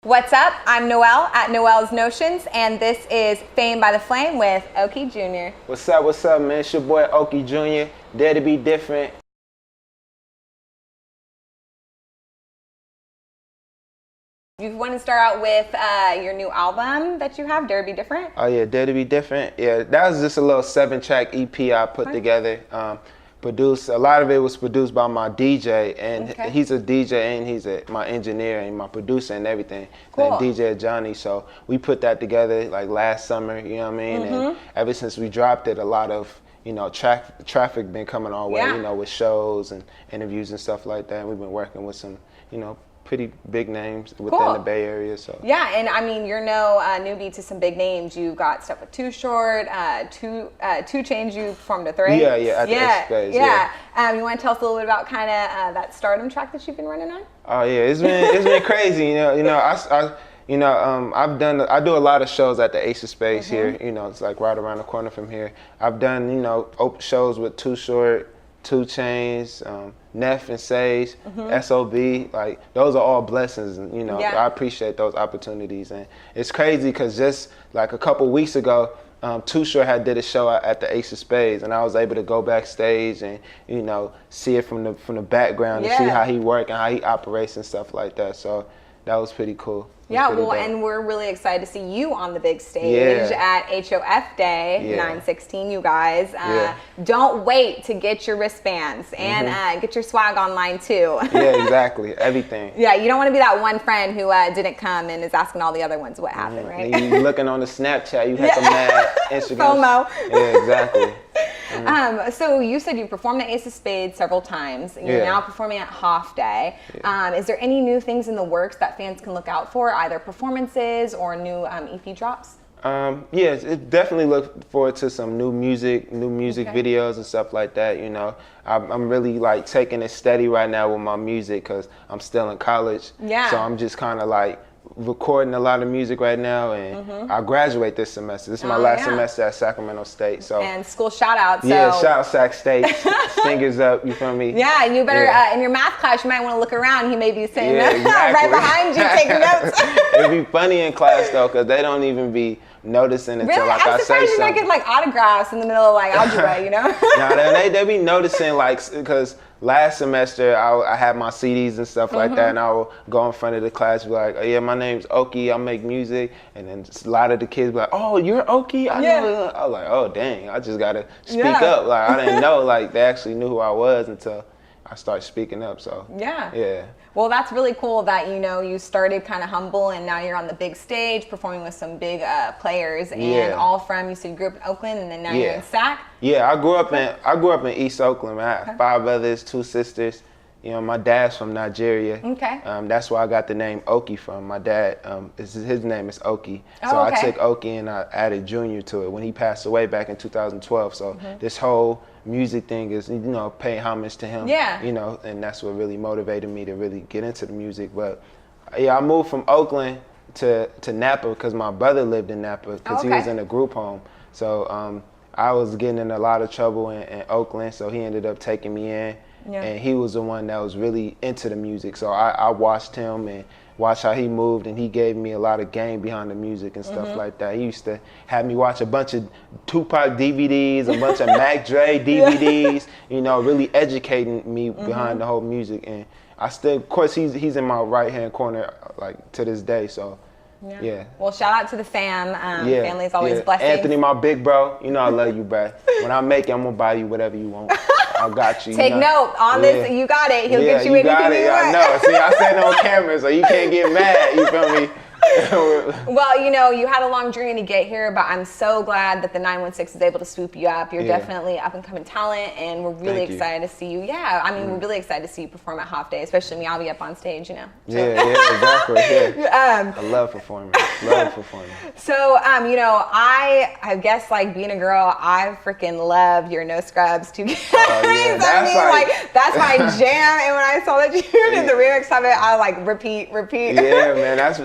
What's up? I'm Noelle at Noelle's Notions, and this is Fame by the Flame with Oke Junior. What's up, man? It's your boy Oke Junior, Dare to be different. You want to start out with your new album that you have, Dare to be Different? Oh yeah, Dare to be different. Yeah, that was just a little 7-track EP I put together. Produced, a lot of it was produced by my DJ, and he's a DJ and he's my engineer and my producer and everything. Cool. Named DJ Johnny. So we put that together like last summer, you know what I mean? And ever since we dropped it, a lot of traffic been coming our way, with shows and interviews and stuff like that. And we've been working with some, pretty big names within the Bay Area. So yeah, and I mean, you're no newbie to some big names. You've got stuff with Too Short, Two Chainz. You performed with, right? Yeah, at the X-Space. Yeah. You want to tell us a little bit about kind of that Stardom track that you've been running on? Oh yeah, it's been crazy. I do a lot of shows at the Ace of Space here. It's like right around the corner from here. I've done open shows with Too Short, 2 Chainz, Neff and Sage, SOB, like those are all blessings, and I appreciate those opportunities. And it's crazy because just like a couple weeks ago, Too Short had did a show at the Ace of Spades, and I was able to go backstage and see it from the background and see how he works and how he operates and stuff like that. So that was pretty cool. Yeah, well, and we're really excited to see you on the big stage at HOF Day 9/16. You guys, don't wait to get your wristbands and get your swag online too. Yeah, exactly, everything. Yeah, you don't want to be that one friend who didn't come and is asking all the other ones what happened, right? And you looking on the Snapchat, you have some mad Instagram. FOMO. Yeah, exactly. So you said you performed at Ace of Spades several times, and you're now performing at HOF Day. Is there any new things in the works that fans can look out for, either performances or new EP drops? Yes, it definitely look forward to some new music videos and stuff like that. I'm really like taking it steady right now with my music because I'm still in college. Yeah. So I'm just kind of like recording a lot of music right now, and I graduate this semester. This is my last semester at Sacramento State. So and school shout out. So. Yeah, shout out Sac State. Fingers up, you feel me? Yeah, you better in your math class you might want to look around. He may be sitting right behind you taking notes. It'd be funny in class though, because they don't even be noticing until really? like I say something. You might get like autographs in the middle of like algebra, No, they be noticing like because last semester I had my CDs and stuff like that, and I would go in front of the class and be like, oh, yeah, my name's Oke, I make music, and then a lot of the kids be like, oh, you're Oke? I know. I was like, oh dang, I just gotta speak up. Like I didn't know like they actually knew who I was until I started speaking up. So yeah. Well, that's really cool that you started kind of humble and now you're on the big stage performing with some big players and all from, you said you grew up in Oakland and then now you're in Sac. Yeah, I grew up in East Oakland. I have 5 brothers, 2 sisters. My dad's from Nigeria. Okay. That's where I got the name Oke from. My dad, his name is Oke. So I took Oke and I added Junior to it when he passed away back in 2012. So this whole music thing is, paying homage to him. Yeah. And that's what really motivated me to really get into the music. But yeah, I moved from Oakland to Napa because my brother lived in Napa because he was in a group home. So I was getting in a lot of trouble in Oakland, so he ended up taking me in. Yeah. And he was the one that was really into the music. So I watched him and watched how he moved, and he gave me a lot of game behind the music and stuff like that. He used to have me watch a bunch of Tupac DVDs, a bunch of Mac Dre DVDs, really educating me behind the whole music. And I still, of course, he's in my right-hand corner, like, to this day, so. Yeah. Well, shout out to the fam. Family is always blessing. Anthony, my big bro, I love you, bro. When I make it, I'm gonna buy you whatever you want. I got you. Take note on this. You got it. He'll get you anything you want. I know. See, I said on camera, so you can't get mad. You feel me? Well, you had a long journey to get here, but I'm so glad that the 916 is able to swoop you up. You're definitely up and coming talent, and we're really excited to see you. Yeah, I mean, we're really excited to see you perform at HOF Day, especially me. I'll be up on stage, Yeah, exactly. Yeah. I love performing. So, I guess like being a girl, I freaking love your No Scrubs 2K. That's my jam. And when I saw that you did the remix of it, I like repeat. Yeah, man, that's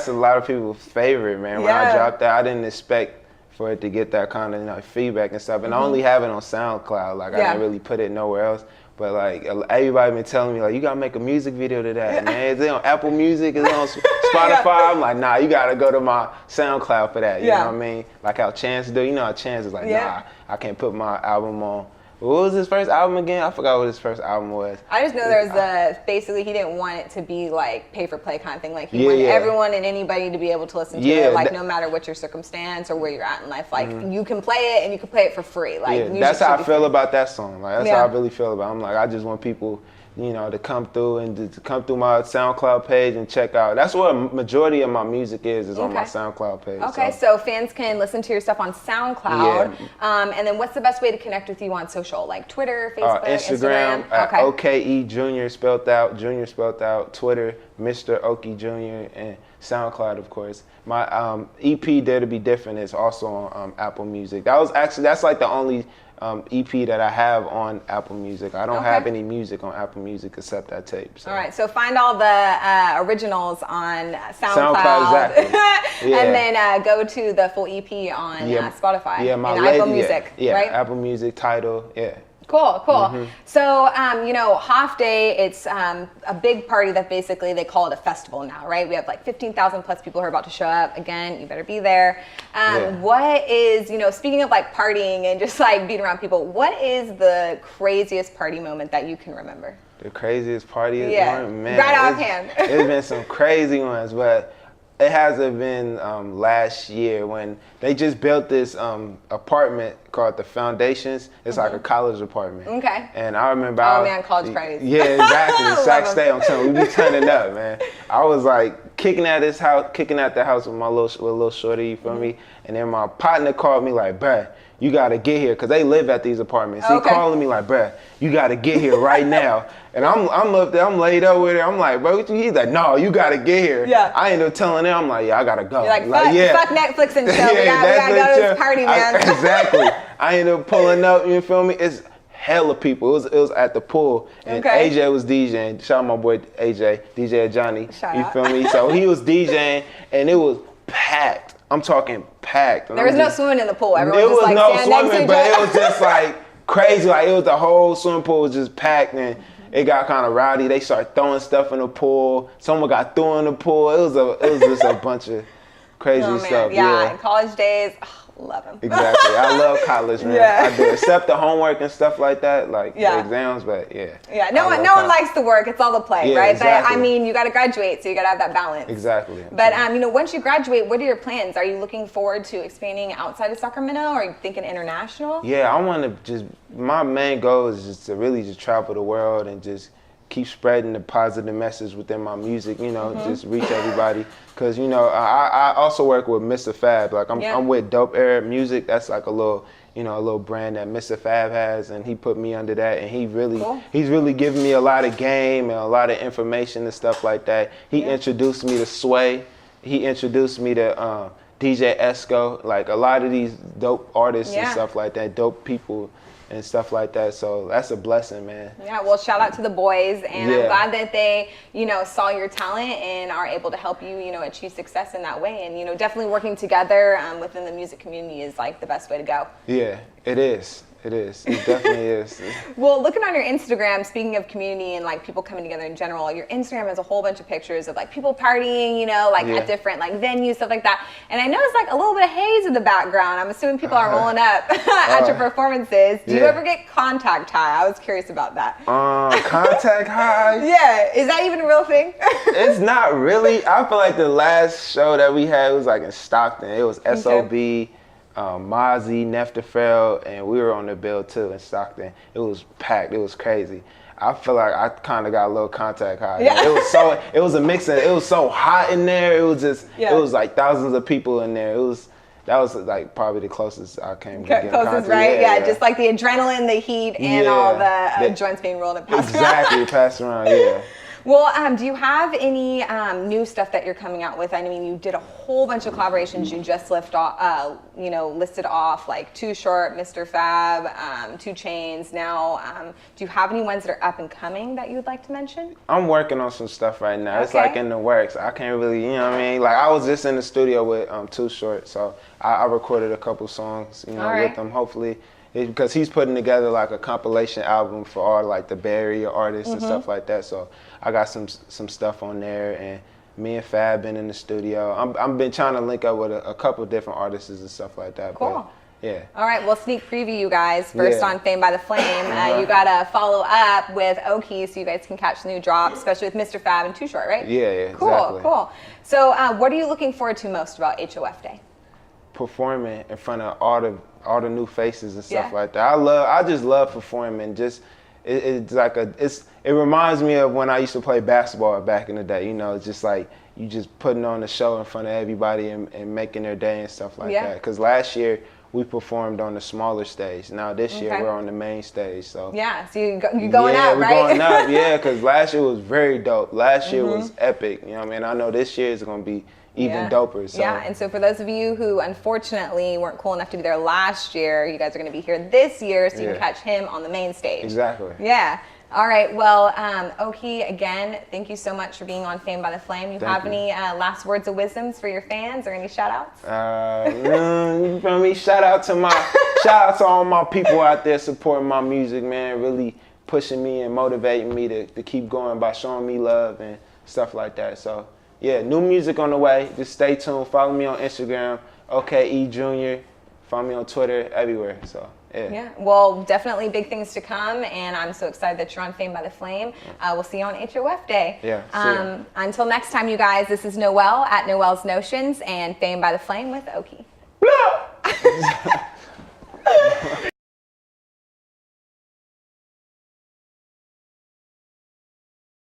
a lot of people's favorite, man. When I dropped that, I didn't expect for it to get that kind of feedback and stuff. And I only have it on SoundCloud. Like I didn't really put it nowhere else. But like everybody been telling me like you gotta make a music video to that, man. Is it on Apple Music? Is it on Spotify? I'm like, nah, you gotta go to my SoundCloud for that. You know what I mean? Like how Chance do. You know how Chance is like, nah, I can't put my album on. What was his first album again? I forgot what his first album was. I just know there was basically he didn't want it to be like pay for play kind of thing. Like he wanted everyone and anybody to be able to listen to it, like no matter what your circumstance or where you're at in life. Like you can play it and you can play it for free. Like that's how I feel about that song. Like that's how I really feel about it. I'm like, I just want people, you know, to come through and to come through my SoundCloud page and check out. That's what a majority of my music is on my SoundCloud page. Okay, so fans can listen to your stuff on SoundCloud. And then what's the best way to connect with you on social? Like Twitter, Facebook, Instagram. Oke Junior spelled out, Junior spelled out. Twitter, Mr. Oke Junior, and SoundCloud, of course. My EP Dare to Be Different is also on Apple Music. That's like the only EP that I have on Apple Music. I don't have any music on Apple Music except that tape. So. All right, so find all the originals on SoundCloud, exactly. And then go to the full EP on Spotify and Apple Music, right? Apple Music, Tidal, Cool. So, you know, Hoff Day, it's a big party that basically they call it a festival now, right? We have like 15,000 plus people who are about to show up. Again, you better be there. What is, you know, speaking of like partying and just like being around people, what is the craziest party moment that you can remember? The craziest party moment? Man, right offhand. It's been some crazy ones, but it hasn't been last year when they just built this apartment called the Foundations. It's like a college apartment. Okay. And I remember college parties. Yeah, exactly. Sac State, I'm telling you, we be turning up, man. I was like kicking at the house with my little shorty, you feel me? And then my partner called me like, bruh, you gotta get here, cause they live at these apartments. He calling me like, bruh, you gotta get here right now. And I'm up there, I'm laid up with her. I'm like, bro, he's like, no, you gotta get here. Yeah. I ended up telling him, I'm like, yeah, I gotta go. You're like, fuck Netflix and chill. we gotta go to this party, man. Exactly. I ended up pulling up, you feel me? It's hella people. It was at the pool. And AJ was DJing. Shout out my boy AJ, DJ Johnny. You feel me? So he was DJing and it was packed. I'm talking packed. There was no swimming in the pool. Everyone was just like no swimming, but it was just like crazy. Like it was the whole swimming pool was just packed and it got kind of rowdy. They started throwing stuff in the pool. Someone got thrown in the pool. It was just a bunch of crazy stuff. Yeah, college days. Love them. Exactly. I love college, man. I do. Except the homework and stuff like that, like the exams, but no one likes the work. It's all the play, right? Exactly. But I mean, you got to graduate, so you got to have that balance. Exactly. But you know, once you graduate, what are your plans? Are you looking forward to expanding outside of Sacramento, or are you thinking international? Yeah, I want to my main goal is just to really just travel the world and just keep spreading the positive message within my music, you know, just reach everybody. Cause you know, I also work with Mr. Fab. Like I'm with Dope Air Music. That's like a little brand that Mr. Fab has, and he put me under that. And he's really giving me a lot of game and a lot of information and stuff like that. He introduced me to Sway. He introduced me to DJ Esco. Like a lot of these dope artists and stuff like that, dope people and stuff like that. So that's a blessing, man. Yeah, well, shout out to the boys, and I'm glad that they, you know, saw your talent and are able to help you, you know, achieve success in that way. And, you know, definitely working together within the music community is like the best way to go. Yeah, it is. It is. It definitely is. Well, looking on your Instagram, speaking of community and like people coming together in general, your Instagram has a whole bunch of pictures of like people partying, you know, like at different like venues, stuff like that. And I noticed like a little bit of haze in the background. I'm assuming people are rolling up at your performances. Do you ever get contact high? I was curious about that. Contact high? Yeah. Is that even a real thing? It's not really. I feel like the last show that we had was like in Stockton. It was SOB. Mozzie, Neftafel, and we were on the bill too in Stockton. It was packed. It was crazy. I feel like I kind of got a little contact high. Yeah. It was a mix. It was so hot in there. It was just, it was like thousands of people in there. That was like probably the closest I came to getting contact. Right? Yeah, just like the adrenaline, the heat, and all the joints being rolled and passed around. Exactly, passed around, yeah. Well, do you have any new stuff that you're coming out with? I mean, you did a whole bunch of collaborations. You just listed off like Too Short, Mr. Fab, 2 Chainz. Now, do you have any ones that are up and coming that you would like to mention? I'm working on some stuff right now. It's like in the works. I can't really, you know what I mean? Like I was just in the studio with Too Short, so I recorded a couple songs, you know, with them. Hopefully, because he's putting together like a compilation album for all like the Bay Area artists and stuff like that. So I got some stuff on there, and me and Fab been in the studio. I'm been trying to link up with a couple different artists and stuff like that. Cool. But, yeah. All right, well, sneak preview, you guys. First on Fame by the Flame, you got to follow up with Oke so you guys can catch the new drops, especially with Mr. Fab and Too Short, right? Yeah, cool, exactly. Cool. So what are you looking forward to most about HOF Day? Performing in front of all the new faces and stuff like that. I just love performing. Just it reminds me of when I used to play basketball back in the day. You know, it's just like you just putting on a show in front of everybody and making their day and stuff like that. Because last year we performed on the smaller stage. Now this year we're on the main stage. So so you're going up, right? We're going up, because last year was very dope. Last year was epic. You know what I mean? I know this year is going to be even doper. So. Yeah, and so for those of you who unfortunately weren't cool enough to be there last year, you guys are going to be here this year, so you can catch him on the main stage. Exactly. Yeah. All right. Well, Oke, again, thank you so much for being on Fame by the Flame. You have any last words of wisdoms for your fans or any shout outs? You feel me? Shout out to all my people out there supporting my music, man. Really pushing me and motivating me to keep going by showing me love and stuff like that. So, yeah, new music on the way. Just stay tuned. Follow me on Instagram, Oke Junior. Follow me on Twitter, everywhere. So. Yeah, well, definitely big things to come, and I'm so excited that you're on Fame by the Flame. We'll see you on HOF Day. Yeah. Until next time, you guys, this is Noelle at Noelle's Notions and Fame by the Flame with Oke.